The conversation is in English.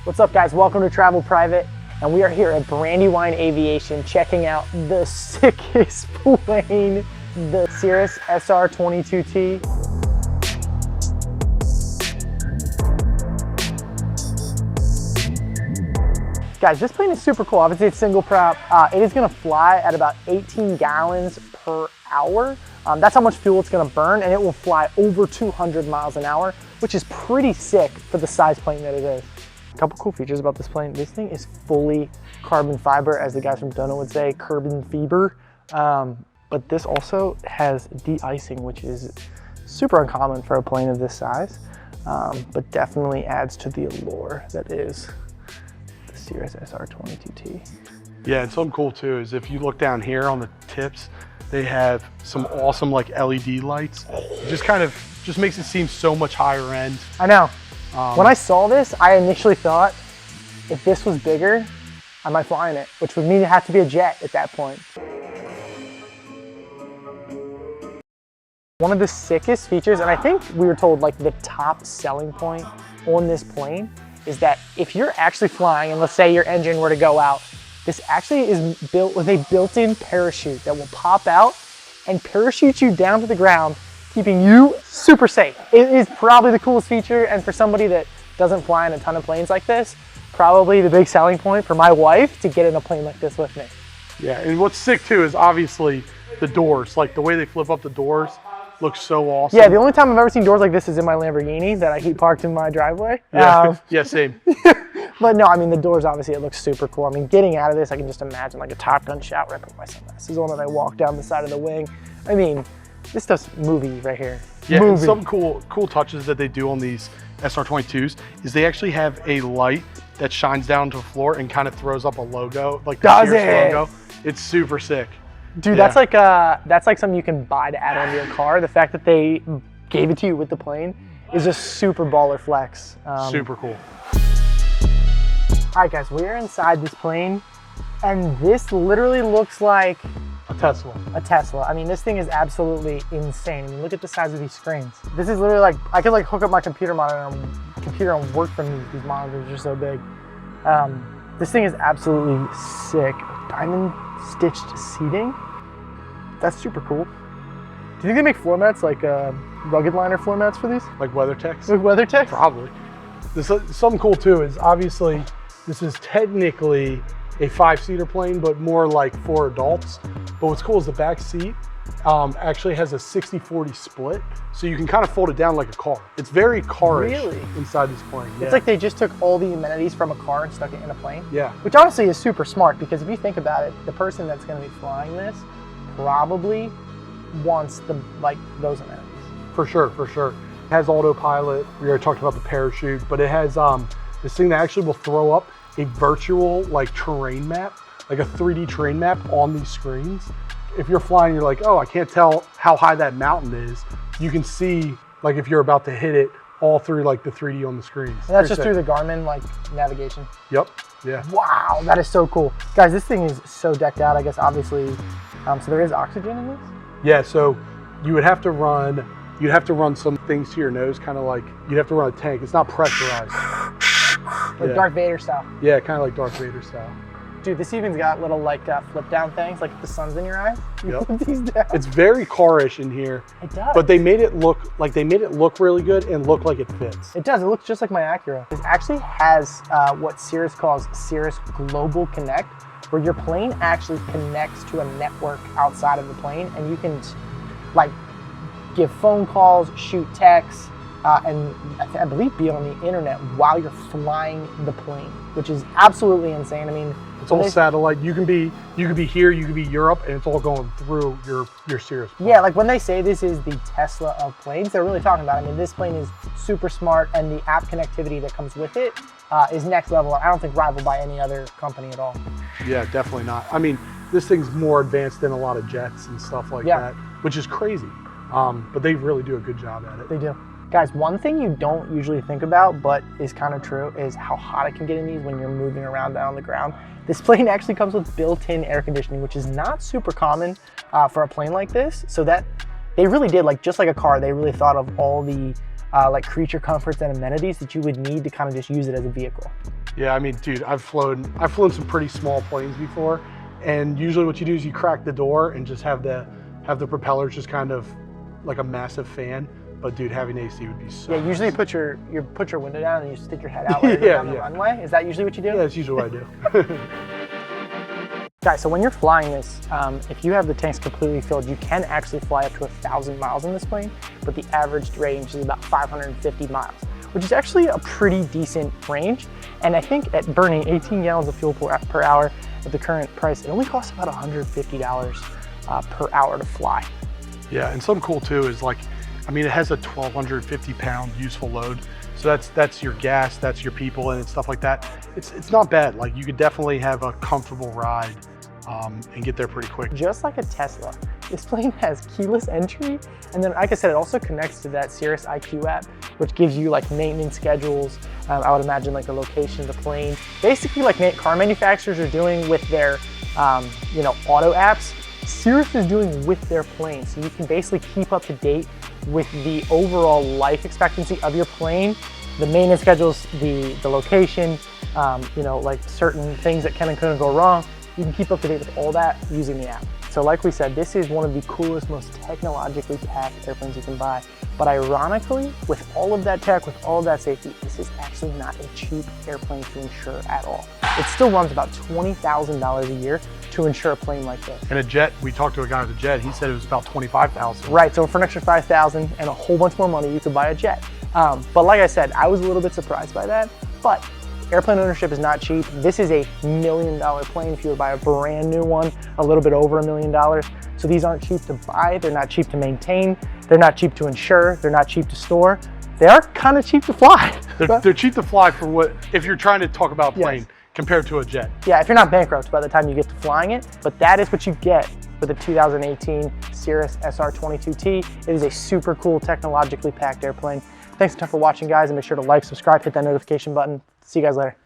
What's up, guys? Welcome to Travel Private, and we are here at Brandywine Aviation checking out the sickest plane, the Cirrus SR22T. Guys, this plane is super cool. Obviously, it's single prop. It is gonna fly at about 18 gallons per hour. That's how much fuel it's gonna burn, and it will fly over 200 miles an hour, which is pretty sick for the size plane that it is. A couple cool features about this plane. This thing is fully carbon fiber, as the guys from Dono would say, carbon fiber. But this also has de-icing, which is super uncommon for a plane of this size, but definitely adds to the allure that is the Cirrus SR22T. Yeah, and something cool too is if you look down here on the tips, they have some awesome like LED lights. It just makes it seem so much higher end. I know. When I saw this, I initially thought if this was bigger, I might fly in it, which would mean it had to be a jet at that point. One of the sickest features, and I think we were told like the top selling point on this plane, is that if you're actually flying and let's say your engine were to go out, this actually is built with a built-in parachute that will pop out and parachute you down to the ground, keeping you super safe. It is probably the coolest feature, and for somebody that doesn't fly in a ton of planes like this, probably the big selling point for my wife to get in a plane like this with me. Yeah, and what's sick too is obviously the doors, like the way they flip up the doors looks so awesome. Yeah, the only time I've ever seen doors like this is in my Lamborghini that I keep parked in my driveway. Yeah, yeah, same. But no, I mean, the doors, obviously, it looks super cool. I mean, getting out of this, I can just imagine like a Top Gun shot where I put my sunglasses on and I walk down the side of the wing. I mean, this stuff's movie right here. Yeah, movie. and some cool touches that they do on these SR22s is they actually have a light that shines down to the floor and kind of throws up a logo, like the Cirrus logo. It's super sick. Dude, yeah. that's like something you can buy to add onto your car. The fact that they gave it to you with the plane is just super baller flex. Super cool. All right, guys, we're inside this plane, and this literally looks like a Tesla. A Tesla. I mean, this thing is absolutely insane. I mean, look at the size of these screens. This is literally like, I could like hook up my computer monitor and work from these monitors are so big. This thing is absolutely sick. Diamond stitched seating. That's super cool. Do you think they make floor mats like rugged liner floor mats for these? Like WeatherTech? Like WeatherTech? Probably. Something cool too is obviously this is technically a 5-seater plane, but more like for adults. But what's cool is the back seat actually has a 60-40 split, so you can kind of fold it down like a car. It's very car-ish inside this plane. Yeah. It's like they just took all the amenities from a car and stuck it in a plane. Yeah. Which honestly is super smart, because if you think about it, the person that's going to be flying this probably wants those amenities. For sure, for sure. It has autopilot. We already talked about the parachute, but it has this thing that actually will throw up a virtual like terrain map, like a 3D terrain map on these screens. If you're flying, you're like, oh, I can't tell how high that mountain is. You can see, like, if you're about to hit it, all through like the 3D on the screens. And that's just through the Garmin like navigation. Yep. Yeah. Wow, that is so cool, guys. This thing is so decked out. I guess obviously, so there is oxygen in this. Yeah. So you would have to run. You'd have to run some things to your nose, kind of like you'd have to run a tank. It's not pressurized. Like Darth Vader style. Yeah, kind of like Darth Vader style. Dude, this even's got little like flip down things, like if the sun's in your eyes, you flip these down. It's very car-ish in here. It does. But they made it look really good and look like it fits. It does. It looks just like my Acura. This actually has what Cirrus calls Cirrus Global Connect, where your plane actually connects to a network outside of the plane, and you can like give phone calls, shoot texts, and I believe be on the internet while you're flying the plane, which is absolutely insane. I mean, it's all satellite. You can be here, you can be Europe, and it's all going through your Cirrus plane. Yeah, like when they say this is the Tesla of planes, they're really talking about it. I mean, this plane is super smart, and the app connectivity that comes with it is next level. I don't think rivaled by any other company at all. Yeah, definitely not. I mean, this thing's more advanced than a lot of jets and stuff like that, which is crazy. But they really do a good job at it. They do. Guys, one thing you don't usually think about, but is kind of true, is how hot it can get in these when you're moving around down on the ground. This plane actually comes with built-in air conditioning, which is not super common for a plane like this. So that they really did, like just like a car, they really thought of all the like creature comforts and amenities that you would need to kind of just use it as a vehicle. Yeah, I mean, dude, I've flown some pretty small planes before, and usually what you do is you crack the door and just have the propellers just kind of like a massive fan. But dude, having AC would be so. Yeah, usually you put your window down and you stick your head out while you're down the runway. Is that usually what you do? Yeah, that's usually what I do. Guys, so when you're flying this, if you have the tanks completely filled, you can actually fly up to 1,000 miles in this plane, but the average range is about 550 miles, which is actually a pretty decent range. And I think at burning 18 gallons of fuel per hour at the current price, it only costs about $150 per hour to fly. Yeah, and something cool too is like, I mean, it has a 1,250 pound useful load. So that's your gas, that's your people and stuff like that. It's not bad. Like you could definitely have a comfortable ride and get there pretty quick. Just like a Tesla, this plane has keyless entry. And then, like I said, it also connects to that Cirrus IQ app, which gives you like maintenance schedules. I would imagine like the location of the plane. Basically like car manufacturers are doing with their, auto apps, Cirrus is doing with their plane. So you can basically keep up to date with the overall life expectancy of your plane, the maintenance schedules, the location, like certain things that can and couldn't go wrong. You can keep up to date with all that using the app. So like we said, this is one of the coolest, most technologically packed airplanes you can buy. But ironically, with all of that tech, with all of that safety, this is actually not a cheap airplane to insure at all. It still runs about $20,000 a year to insure a plane like this. And a jet, we talked to a guy with a jet, he said it was about $25,000. Right, so for an extra $5,000 and a whole bunch more money, you could buy a jet. But like I said, I was a little bit surprised by that, but airplane ownership is not cheap. This is a $1 million plane if you were to buy a brand new one, a little bit over $1 million. So these aren't cheap to buy, they're not cheap to maintain, they're not cheap to insure, they're not cheap to store. They are kind of cheap to fly. They're cheap to fly for what, if you're trying to talk about a plane. Yes. Compared to a jet. Yeah, if you're not bankrupt by the time you get to flying it, but that is what you get with the 2018 Cirrus SR22T. It is a super cool, technologically packed airplane. Thanks a ton for watching, guys, and make sure to like, subscribe, hit that notification button. See you guys later.